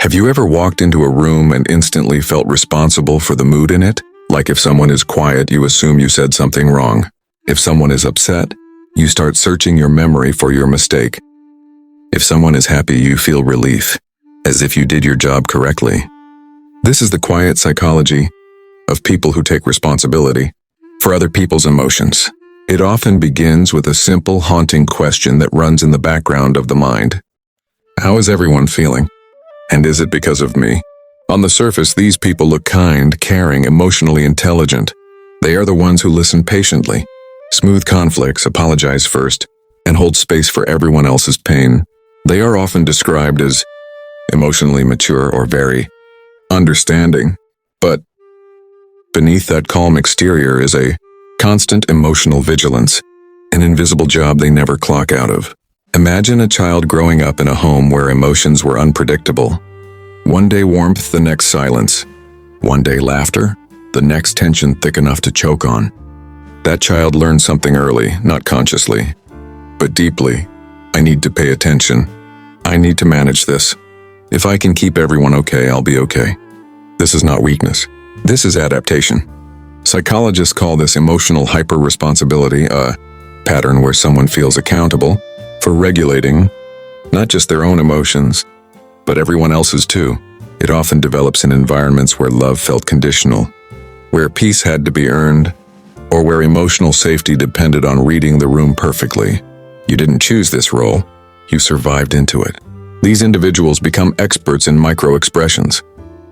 Have you ever walked into a room and instantly felt responsible for the mood in it? Like if someone is quiet, you assume you said something wrong. If someone is upset, you start searching your memory for your mistake. If someone is happy, you feel relief, as if you did your job correctly. This is the quiet psychology of people who take responsibility for other people's emotions. It often begins with a simple, haunting question that runs in the background of the mind. How is everyone feeling? And is it because of me? On the surface, these people look kind, caring, emotionally intelligent. They are the ones who listen patiently, smooth conflicts, apologize first, and hold space for everyone else's pain. They are often described as emotionally mature or very understanding. But beneath that calm exterior is a constant emotional vigilance, an invisible job they never clock out of. Imagine a child growing up in a home where emotions were unpredictable. One day warmth, the next silence. One day laughter, the next tension thick enough to choke on. That child learned something early, not consciously, but deeply. I need to pay attention. I need to manage this. If I can keep everyone okay, I'll be okay. This is not weakness. This is adaptation. Psychologists call this emotional hyper-responsibility, a pattern where someone feels accountable for regulating not just their own emotions, but everyone else's too. It often develops in environments where love felt conditional, where peace had to be earned, or where emotional safety depended on reading the room perfectly. You didn't choose this role, you survived into it. These individuals become experts in micro-expressions,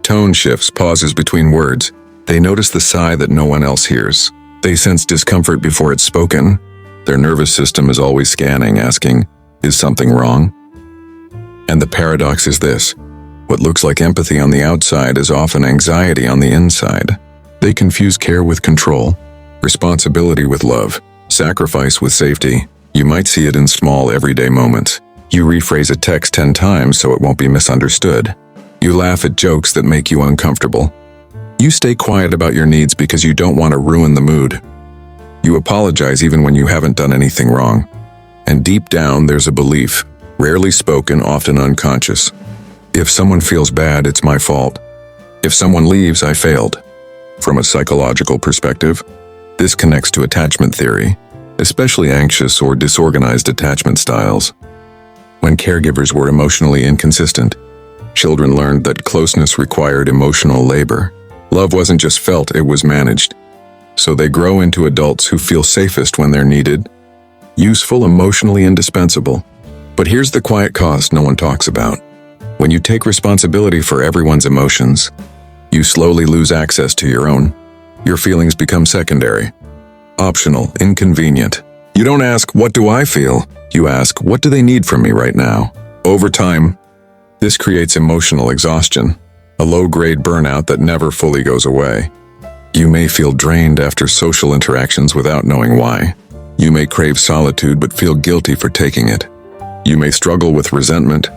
tone shifts, pauses between words. They notice the sigh that no one else hears. They sense discomfort before it's spoken. Their nervous system is always scanning, asking, is something wrong? And the paradox is this: what looks like empathy on the outside is often anxiety on the inside. They confuse care with control, responsibility with love, sacrifice with safety. You might see it in small, everyday moments. You rephrase a text 10 times so it won't be misunderstood. You laugh at jokes that make you uncomfortable. You stay quiet about your needs because you don't want to ruin the mood. You apologize even when you haven't done anything wrong. And deep down, there's a belief, rarely spoken, often unconscious. If someone feels bad, it's my fault. If someone leaves, I failed. From a psychological perspective, this connects to attachment theory, especially anxious or disorganized attachment styles. When caregivers were emotionally inconsistent, children learned that closeness required emotional labor. Love wasn't just felt, it was managed. So they grow into adults who feel safest when they're needed, useful, emotionally indispensable. But here's the quiet cost no one talks about. When you take responsibility for everyone's emotions, you slowly lose access to your own. Your feelings become secondary, optional, inconvenient. You don't ask, what do I feel? You ask, what do they need from me right now? Over time, this creates emotional exhaustion, a low-grade burnout that never fully goes away. You may feel drained after social interactions without knowing why. You may crave solitude but feel guilty for taking it. You may struggle with resentment,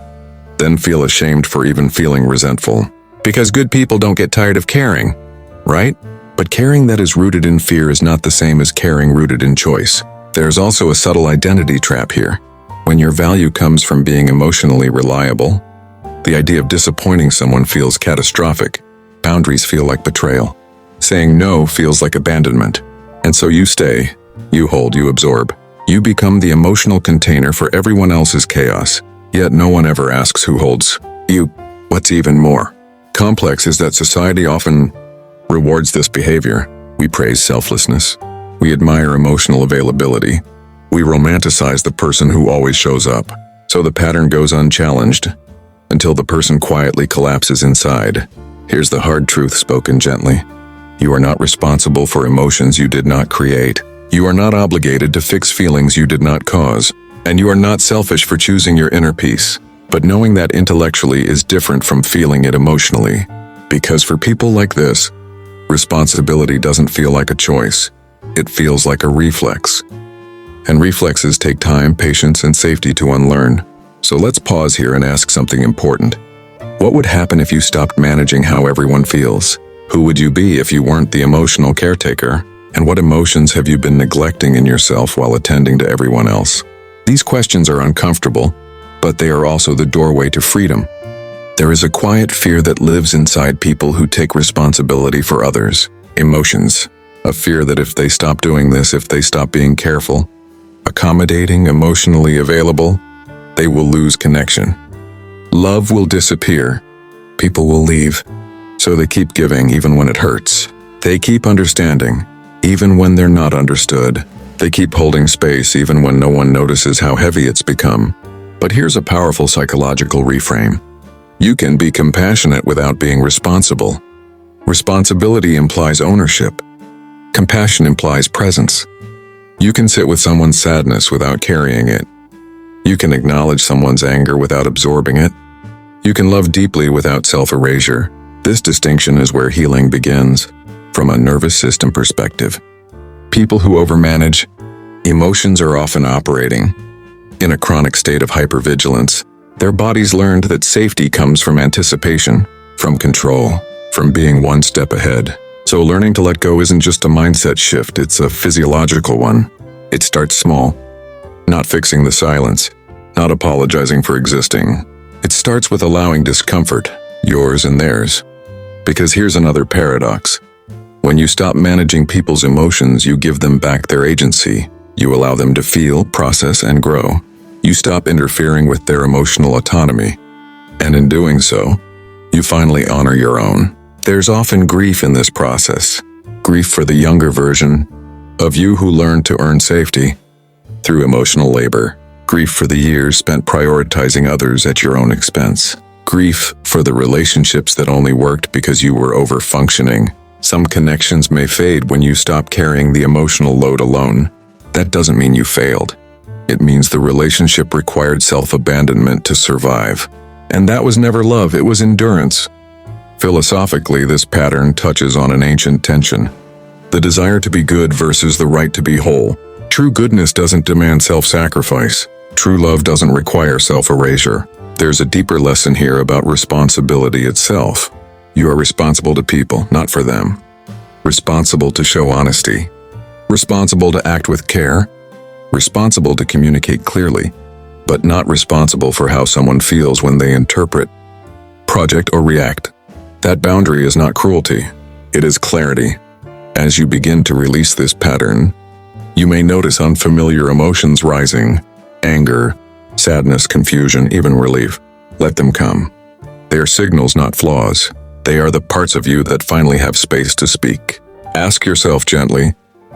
then feel ashamed for even feeling resentful. Because good people don't get tired of caring, right? But caring that is rooted in fear is not the same as caring rooted in choice. There's also a subtle identity trap here. When your value comes from being emotionally reliable, the idea of disappointing someone feels catastrophic. Boundaries feel like betrayal. Saying no feels like abandonment. And so you stay, you hold, you absorb. You become the emotional container for everyone else's chaos. Yet no one ever asks who holds you. What's even more complex is that society often rewards this behavior. We praise selflessness. We admire emotional availability. We romanticize the person who always shows up. So the pattern goes unchallenged until the person quietly collapses inside. Here's the hard truth spoken gently. You are not responsible for emotions you did not create. You are not obligated to fix feelings you did not cause. And you are not selfish for choosing your inner peace. But knowing that intellectually is different from feeling it emotionally. Because for people like this, responsibility doesn't feel like a choice. It feels like a reflex. And reflexes take time, patience, and safety to unlearn. So let's pause here and ask something important. What would happen if you stopped managing how everyone feels? Who would you be if you weren't the emotional caretaker? And what emotions have you been neglecting in yourself while attending to everyone else? These questions are uncomfortable, but they are also the doorway to freedom. There is a quiet fear that lives inside people who take responsibility for others. Emotions. A fear that if they stop doing this, if they stop being careful, accommodating, emotionally available, they will lose connection. Love will disappear. People will leave. So they keep giving even when it hurts. They keep understanding, even when they're not understood. They keep holding space even when no one notices how heavy it's become. But here's a powerful psychological reframe. You can be compassionate without being responsible. Responsibility implies ownership. Compassion implies presence. You can sit with someone's sadness without carrying it. You can acknowledge someone's anger without absorbing it. You can love deeply without self-erasure. This distinction is where healing begins, from a nervous system perspective. People who overmanage emotions are often operating in a chronic state of hypervigilance. Their bodies learned that safety comes from anticipation, from control, from being one step ahead. So learning to let go isn't just a mindset shift, it's a physiological one. It starts small, not fixing the silence, not apologizing for existing. It starts with allowing discomfort, yours and theirs. Because here's another paradox. When you stop managing people's emotions, you give them back their agency. You allow them to feel, process, and grow. You stop interfering with their emotional autonomy. And in doing so, you finally honor your own. There's often grief in this process. Grief for the younger version of you who learned to earn safety through emotional labor. Grief for the years spent prioritizing others at your own expense. Grief for the relationships that only worked because you were over-functioning. Some connections may fade when you stop carrying the emotional load alone. That doesn't mean you failed. It means the relationship required self-abandonment to survive. And that was never love, it was endurance. Philosophically, this pattern touches on an ancient tension. The desire to be good versus the right to be whole. True goodness doesn't demand self-sacrifice. True love doesn't require self-erasure. There's a deeper lesson here about responsibility itself. You are responsible to people, not for them. Responsible to show honesty. Responsible to act with care. Responsible to communicate clearly, but not responsible for how someone feels when they interpret, project, or react. That boundary is not cruelty, it is clarity. As you begin to release this pattern, you may notice unfamiliar emotions rising: anger, sadness, confusion, even relief. Let them come. They are signals, not flaws. They are the parts of you that finally have space to speak. Ask yourself gently,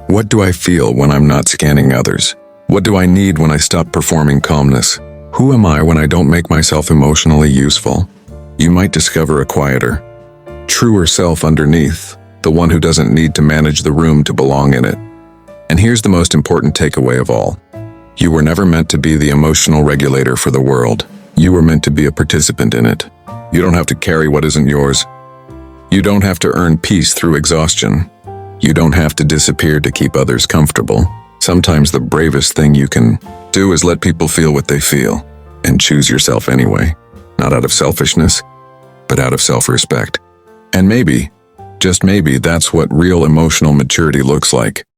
what do I feel when I'm not scanning others? What do I need when I stop performing calmness? Who am I when I don't make myself emotionally useful? You might discover a quieter, truer self underneath, the one who doesn't need to manage the room to belong in it. And here's the most important takeaway of all. You were never meant to be the emotional regulator for the world. You were meant to be a participant in it. You don't have to carry what isn't yours. You don't have to earn peace through exhaustion. You don't have to disappear to keep others comfortable. Sometimes the bravest thing you can do is let people feel what they feel and choose yourself anyway, not out of selfishness, but out of self-respect. And maybe, just maybe, that's what real emotional maturity looks like.